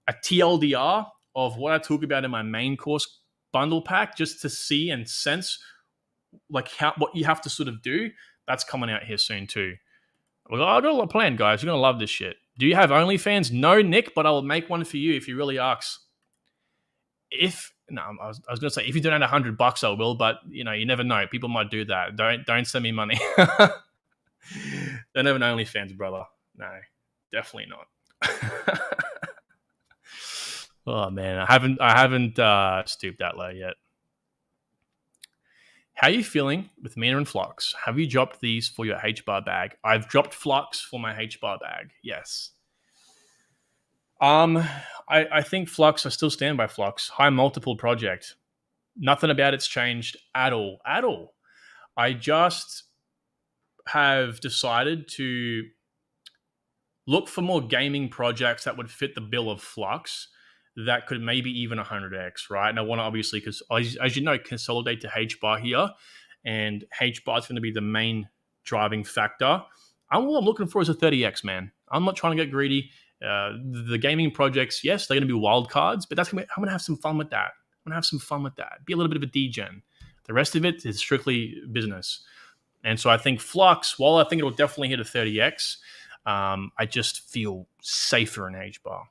a TLDR of what I talk about in my main course bundle pack, just to see and sense like what you have to sort of do. That's coming out here soon too. Well, I've got a lot planned, guys. You're going to love this shit. Do you have OnlyFans? No, Nick, but I will make one for you if you really ask. I was going to say, if you donate $100, I will, but you never know. People might do that. Don't send me money. Don't have an OnlyFans, brother. No, definitely not. Oh man, I haven't stooped that low yet. How are you feeling with Mina and Flux? Have you dropped these for your HBAR bag? I've dropped Flux for my HBAR bag. Yes. I think Flux, I still stand by Flux. High multiple project. Nothing about it's changed at all. At all. I just have decided to look for more gaming projects that would fit the bill of Flux that could maybe even 100x, right? And I want to obviously, because as you know, consolidate to HBAR here, and HBAR is going to be the main driving factor. All I'm looking for is a 30x, man. I'm not trying to get greedy. The gaming projects, yes, they're going to be wild cards, but I'm going to have some fun with that. Be a little bit of a degen. The rest of it is strictly business. And so I think Flux, while I think it'll definitely hit a 30x, I just feel safer in HBAR.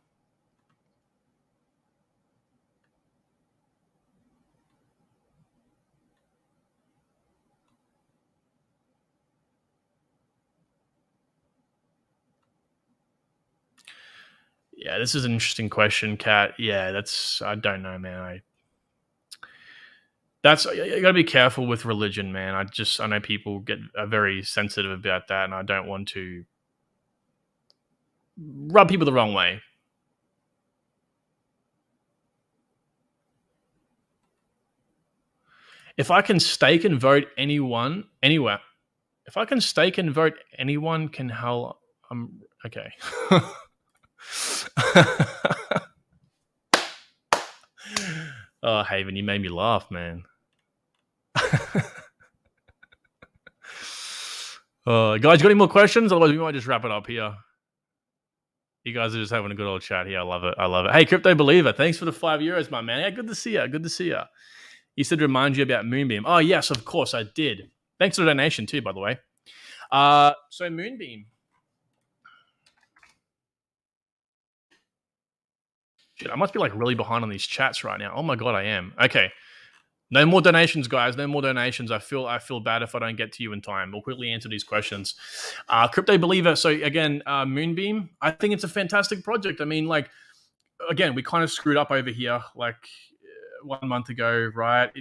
Yeah, this is an interesting question, Kat. Yeah, I don't know, man. You got to be careful with religion, man. I know people are very sensitive about that, and I don't want to rub people the wrong way. If I can stake and vote anyone, anywhere. If I can stake and vote anyone, can hell... I'm okay. Oh, Haven, you made me laugh, man. Guys, got any more questions? Otherwise, we might just wrap it up here. You guys are just having a good old chat here. I love it. Hey, Crypto Believer, thanks for the €5, my man. Yeah, good to see you. You said remind you about Moonbeam. Oh, yes, of course, I did. Thanks for the donation too, by the way. So Moonbeam. Shit, I must be like really behind on these chats right now. Oh my god, I am. Okay. No more donations, guys. No more donations. I feel bad if I don't get to you in time. We'll quickly answer these questions. Crypto Believer. So again, Moonbeam. I think it's a fantastic project. I mean, like, again, we kind of screwed up over here, like 1 month ago, right?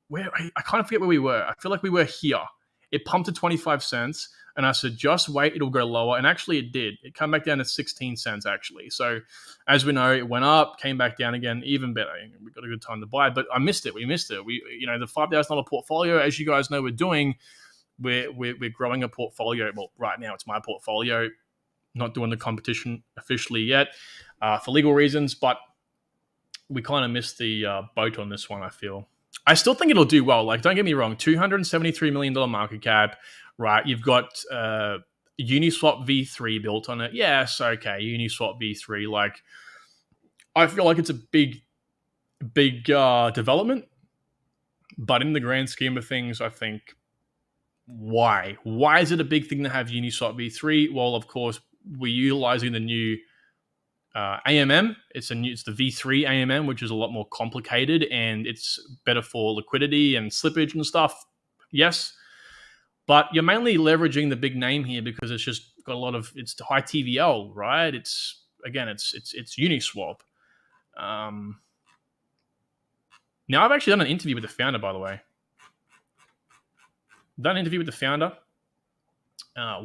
Where I kind of forget where we were. I feel like we were here. It pumped to 25 cents, and I said, just wait, it'll go lower. And actually, it did. It came back down to 16 cents, actually. So, as we know, it went up, came back down again, even better. We got a good time to buy, but I missed it. We missed it. The $5,000 portfolio, as you guys know, we're doing. We're growing a portfolio. Well, right now it's my portfolio. Not doing the competition officially yet for legal reasons, but we kind of missed the boat on this one, I feel. I still think it'll do well. Like, don't get me wrong, $273 million market cap, right? You've got Uniswap V3 built on it. Yes, okay, Uniswap V3. Like, I feel like it's a big development, but in the grand scheme of things, I think, why? Why is it a big thing to have Uniswap V3? Well, of course, we're utilizing the new AMM. It's the V3 AMM, which is a lot more complicated, and it's better for liquidity and slippage and stuff. Yes, but you're mainly leveraging the big name here because it's just got a lot of, it's high TVL, right? It's Uniswap. Now I've actually done an interview with the founder, by the way. Done an interview with the founder.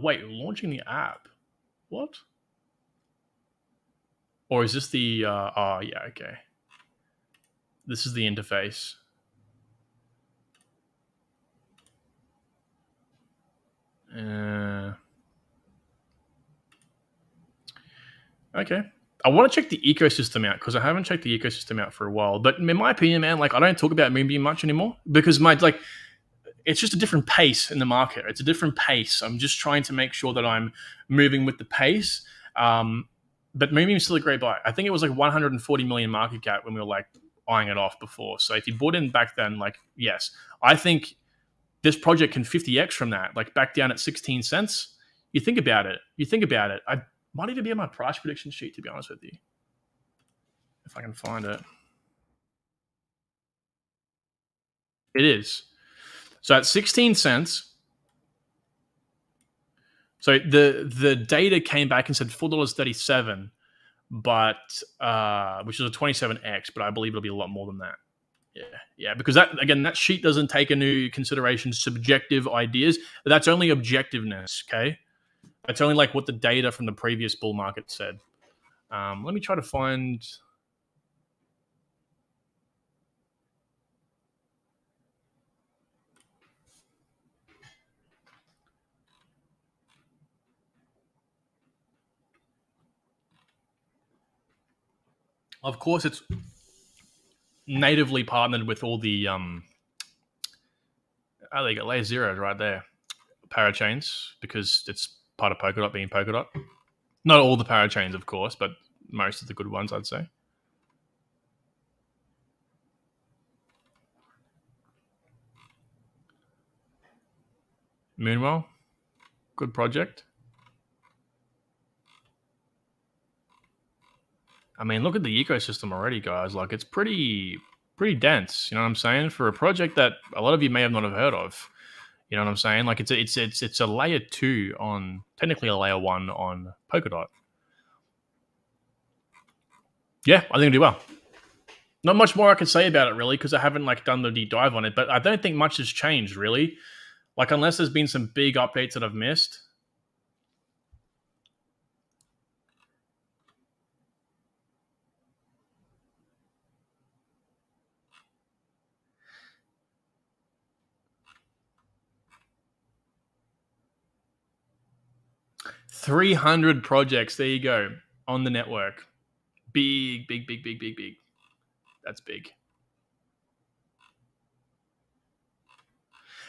Wait, launching the app? What? Or is this the, yeah, okay. This is the interface. Okay. I want to check the ecosystem out because I haven't checked the ecosystem out for a while. But in my opinion, man, like, I don't talk about Moonbeam much anymore because it's just a different pace in the market. It's a different pace. I'm just trying to make sure that I'm moving with the pace. But Moonbeam is still a great buy. I think it was like 140 million market cap when we were like eyeing it off before. So if you bought in back then, like, yes, I think this project can 50x from that, like back down at 16 cents. You think about it. I might even be on my price prediction sheet, to be honest with you, if I can find it. It is. So at 16 cents, so the data came back and said $4.37, but which is a 27x, but I believe it'll be a lot more than that. Yeah, because that sheet doesn't take into consideration subjective ideas. That's only objectiveness, okay? That's only like what the data from the previous bull market said. Let me try to find. Of course, it's natively partnered with all the they got LayerZero right there, parachains, because it's part of Polkadot being Polkadot. Not all the parachains, of course, but most of the good ones, I'd say. Moonwell, good project. I mean, look at the ecosystem already, guys. Like, it's pretty dense. You know what I'm saying? For a project that a lot of you may have not have heard of. You know what I'm saying? Like, it's a layer 2 on, technically a layer 1 on Polkadot. Yeah, I think it'll do well. Not much more I can say about it, really, because I haven't like done the deep dive on it. But I don't think much has changed, really. Like, unless there's been some big updates that I've missed. $300 projects. There you go, on the network. Big. That's big.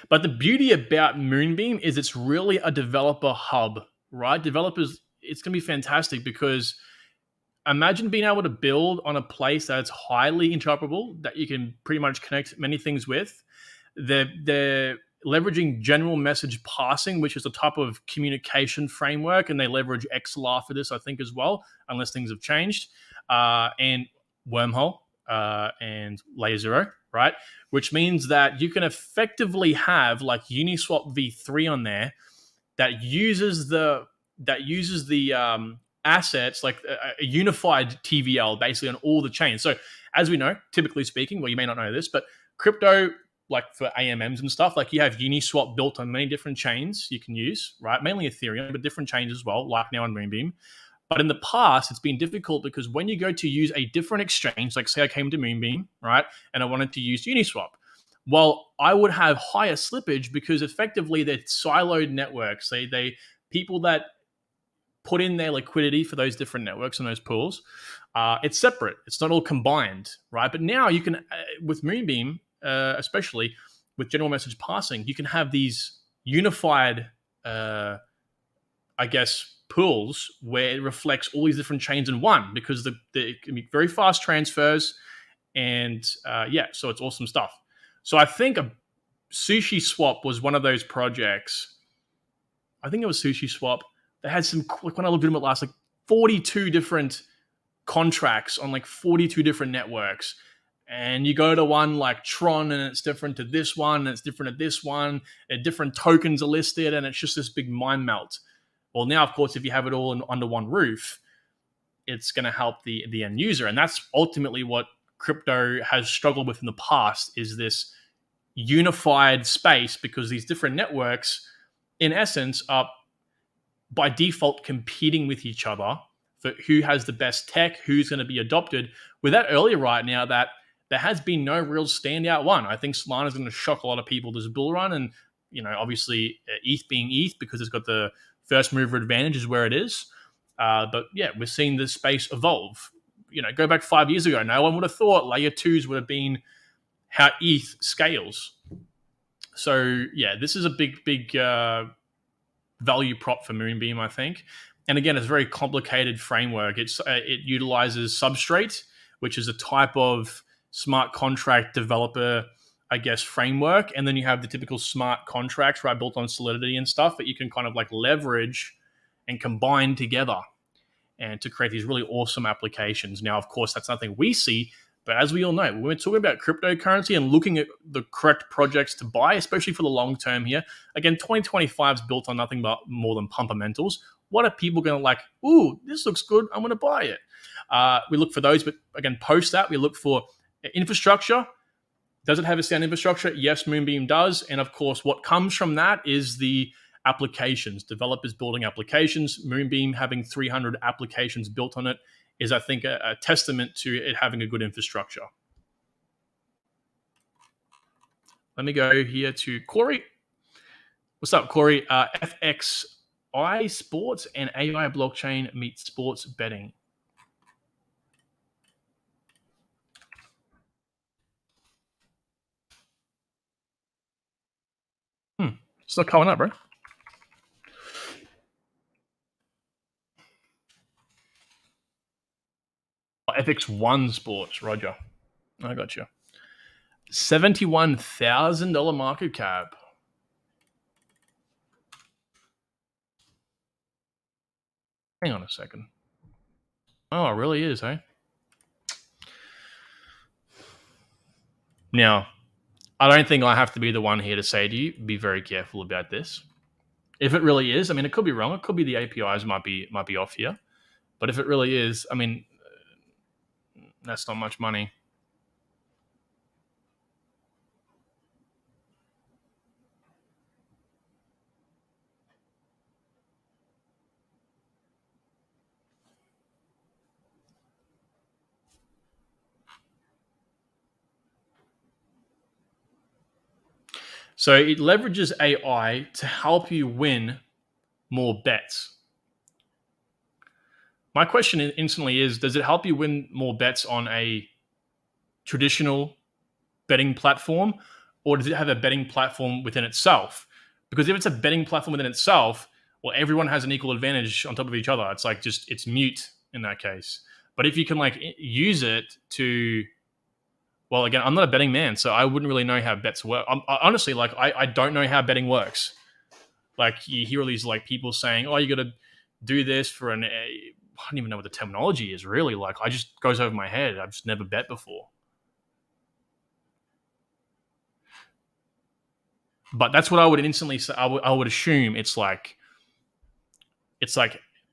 But the beauty about Moonbeam is it's really a developer hub, right? Developers, it's going to be fantastic because imagine being able to build on a place that's highly interoperable, that you can pretty much connect many things with. They're leveraging general message passing, which is a type of communication framework, and they leverage XLR for this, I think, as well, unless things have changed. And wormhole and LayerZero, right? Which means that you can effectively have like Uniswap v3 on there that uses the assets like a unified TVL basically on all the chains. So as we know, typically speaking, well, you may not know this, but crypto, like for AMMs and stuff, like you have Uniswap built on many different chains you can use, right? Mainly Ethereum, but different chains as well, like now on Moonbeam. But in the past, it's been difficult because when you go to use a different exchange, like say I came to Moonbeam, right, and I wanted to use Uniswap, well, I would have higher slippage because effectively they're siloed networks. They people that put in their liquidity for those different networks and those pools, it's separate. It's not all combined, right? But now you can, with Moonbeam, especially with general message passing, you can have these unified, I guess, pools where it reflects all these different chains in one because it can be very fast transfers, and so it's awesome stuff. So I think a Sushi Swap was one of those projects. I think it was Sushi Swap. They had some, like when I looked at them at last, like 42 different contracts on like 42 different networks. And you go to one like Tron and it's different to this one, and it's different to this one, and different tokens are listed, and it's just this big mind melt. Well, now, of course, if you have it all under one roof, it's going to help the end user. And that's ultimately what crypto has struggled with in the past, is this unified space, because these different networks, in essence, are by default competing with each other for who has the best tech, who's going to be adopted. With that earlier right now, that there has been no real standout one. I think Solana is going to shock a lot of people this bull run, and obviously ETH being ETH because it's got the first mover advantage is where it is. But yeah, we're seeing this space evolve. Go back 5 years ago, no one would have thought layer 2s would have been how ETH scales. So yeah, this is a big value prop for Moonbeam, I think. And again, it's a very complicated framework. It utilizes Substrate, which is a type of smart contract developer, I guess, framework. And then you have the typical smart contracts, right, built on Solidity and stuff that you can kind of like leverage and combine together and to create these really awesome applications. Now, of course, that's nothing we see, but as we all know, when we're talking about cryptocurrency and looking at the correct projects to buy, especially for the long term here, again, 2025 is built on nothing but more than pumpamentals. What are people going to like? Ooh, this looks good. I'm going to buy it. We look for those, but again, post that, we look for infrastructure. Does it have a sound infrastructure? Yes, Moonbeam does. And of course, what comes from that is the applications, developers building applications. Moonbeam having 300 applications built on it is, I think, a testament to it having a good infrastructure. Let me go here to Corey. What's up, Corey? FXI Sports and AI blockchain meet sports betting. It's not coming up, bro. FX1 Sports, Roger. I got you. $71,000 market cap. Hang on a second. Oh, it really is, eh? Now, I don't think I have to be the one here to say to you, be very careful about this. If it really is, I mean, it could be wrong. It could be the APIs might be off here. But if it really is, I mean, that's not much money. So it leverages AI to help you win more bets. My question instantly is, does it help you win more bets on a traditional betting platform, or does it have a betting platform within itself? Because if it's a betting platform within itself, well, everyone has an equal advantage on top of each other. It's like it's mute in that case. But if you can like use it to, well, again, I'm not a betting man, so I wouldn't really know how bets work. Honestly, like I don't know how betting works. Like you hear all these like people saying, oh, you got to do this for don't even know what the terminology is really. Like, I just goes over my head. I've just never bet before. But that's what I would instantly say. I would assume it's like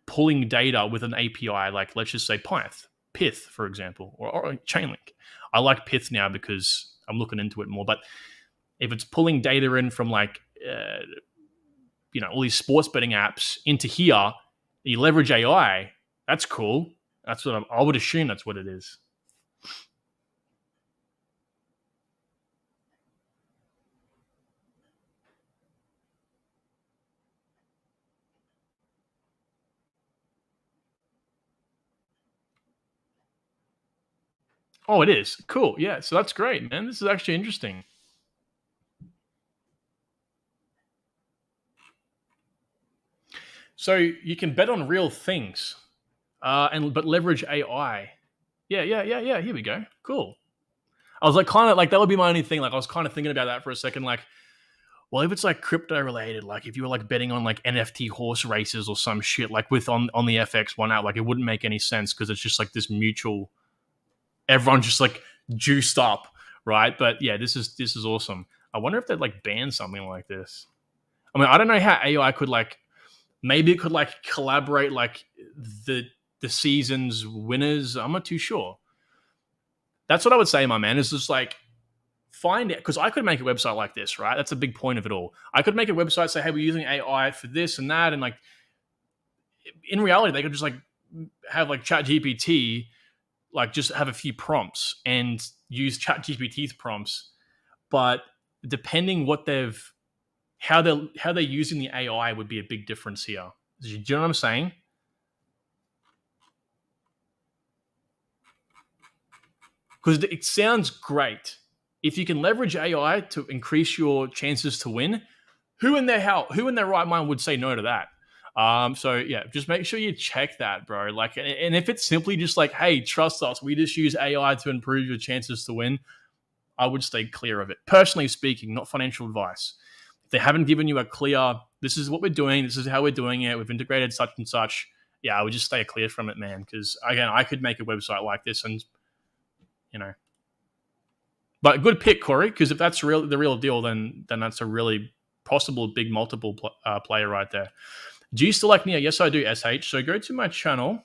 pulling data with an API, like let's just say Pyth, for example, or Chainlink. I like Pyth now because I'm looking into it more. But if it's pulling data in from like all these sports betting apps into here, you leverage AI. That's cool. That's what I would assume. That's what it is. Oh, it is cool. Yeah, so that's great, man. This is actually interesting. So you can bet on real things, but leverage AI. Yeah. Here we go. Cool. I was like, kind of like that would be my only thing. Like, I was kind of thinking about that for a second. Like, well, if it's like crypto related, like if you were like betting on like NFT horse races or some shit, like with on the FX1 app, like it wouldn't make any sense because it's just like this mutual. Everyone's just like juiced up, right? But yeah, this is awesome. I wonder if they'd like ban something like this. I mean, I don't know how AI could like. Maybe it could like collaborate like the season's winners. I'm not too sure. That's what I would say, my man. Is just like find it, because I could make a website like this, right? That's a big point of it all. I could make a website, say, hey, we're using AI for this and that, and like in reality, they could just like have like ChatGPT, like just have a few prompts and use ChatGPT's prompts, but depending what how they're using the AI would be a big difference here. Do you know what I'm saying? Because it sounds great. If you can leverage AI to increase your chances to win, who in their right mind would say no to that? So yeah, just make sure you check that, bro. Like, and if it's simply just like, hey, trust us, we just use AI to improve your chances to win, I would stay clear of it. Personally speaking, not financial advice. If they haven't given you a clear, this is what we're doing, this is how we're doing it, we've integrated such and such, yeah, I would just stay clear from it, man. Because again, I could make a website like this, and but good pick, Corey. Because if that's the real deal, then that's a really possible big multiple player right there. Do you still like Nia? Yes, I do, SH. So go to my channel.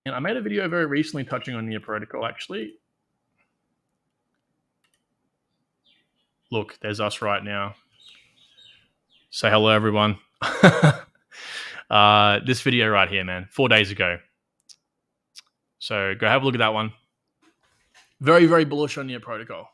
And I made a video very recently touching on Nia Protocol, actually. Look, there's us right now. Say hello, everyone. This video right here, man, 4 days ago. So go have a look at that one. Very, very bullish on Nia Protocol.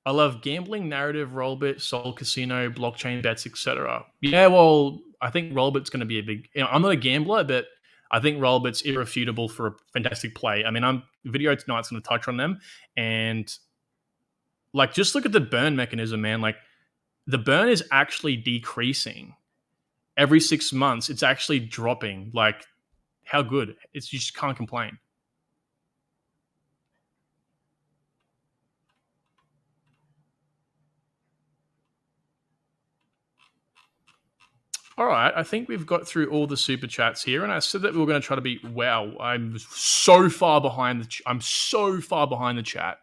I love gambling, narrative, Rollbit, Soul Casino, blockchain bets, etc. Yeah, well, I think Rollbit's going to be a big. I'm not a gambler, but I think Rollbit's irrefutable for a fantastic play. I mean, video tonight's going to touch on them, and like just look at the burn mechanism, man. Like the burn is actually decreasing every 6 months. It's actually dropping. Like how good? You just can't complain. All right, I think we've got through all the super chats here, and I said that we were going to try to be. Wow, I'm so far behind I'm so far behind the chat.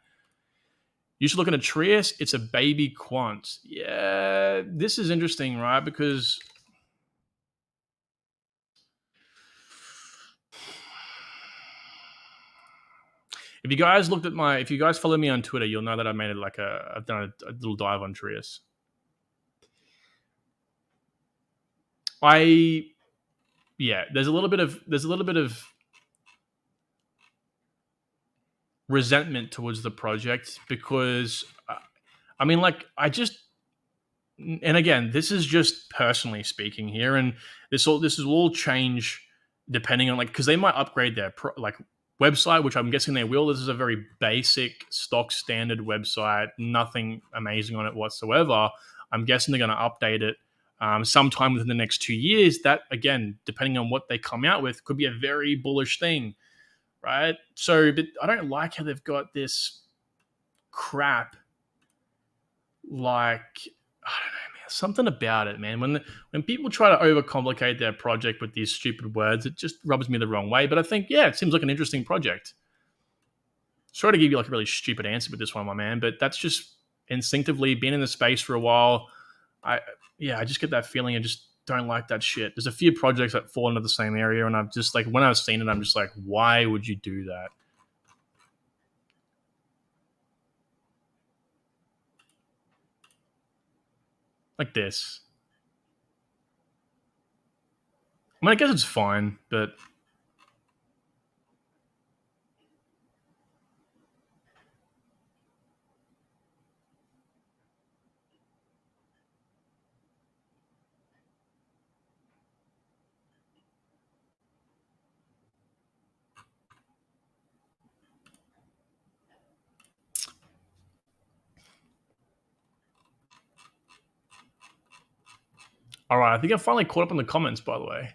You should look at a Trias. It's a baby quant. Yeah, this is interesting, right? Because if you guys follow me on Twitter, you'll know that I've done a little dive on Trias. There's a little bit of resentment towards the project because I mean, like, and again, this is just personally speaking here, and this will all change depending on, like, because they might upgrade their website, which I'm guessing they will. This is a very basic stock standard website, nothing amazing on it whatsoever. I'm guessing they're going to update it sometime within the next 2 years. That, again, depending on what they come out with, could be a very bullish thing, right? So, but I don't like how they've got this crap like, I don't know, man, something about it, man. When people try to overcomplicate their project with these stupid words, it just rubs me the wrong way. But I think, yeah, it seems like an interesting project. Sorry to give you like a really stupid answer with this one, my man, but that's just instinctively being in the space for a while. I Yeah, I just get that feeling. I just don't like that shit. There's a few projects that fall into the same area, and I'm just like, when I've seen it, I'm just like, why would you do that? Like this. I mean, I guess it's fine, but all right. I think I finally caught up in the comments, by the way.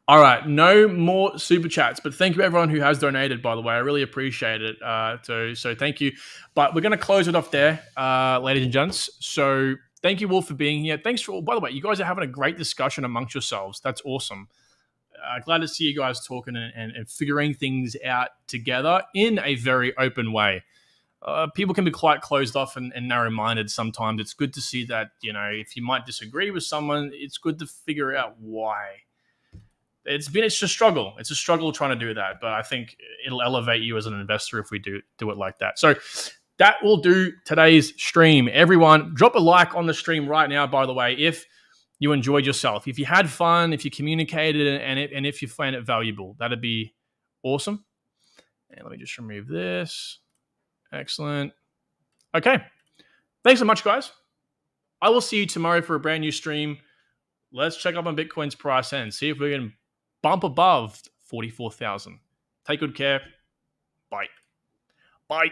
All right, no more super chats, but thank you everyone who has donated. By the way, I really appreciate it. So thank you. But we're going to close it off there, ladies and gents. So thank you all for being here. Thanks for all. By the way, you guys are having a great discussion amongst yourselves. That's awesome. Glad to see you guys talking and figuring things out together in a very open way. People can be quite closed off and narrow-minded sometimes. It's good to see that, if you might disagree with someone, it's good to figure out why. It's a struggle. It's a struggle trying to do that, but I think it'll elevate you as an investor if we do it like that. So that will do today's stream. Everyone, drop a like on the stream right now, by the way, if you enjoyed yourself. If you had fun, if you communicated, and if you find it valuable, that'd be awesome. And let me just remove this. Excellent. Okay. Thanks so much, guys. I will see you tomorrow for a brand new stream. Let's check up on Bitcoin's price and see if we can bump above 44,000. Take good care. Bye. Bye.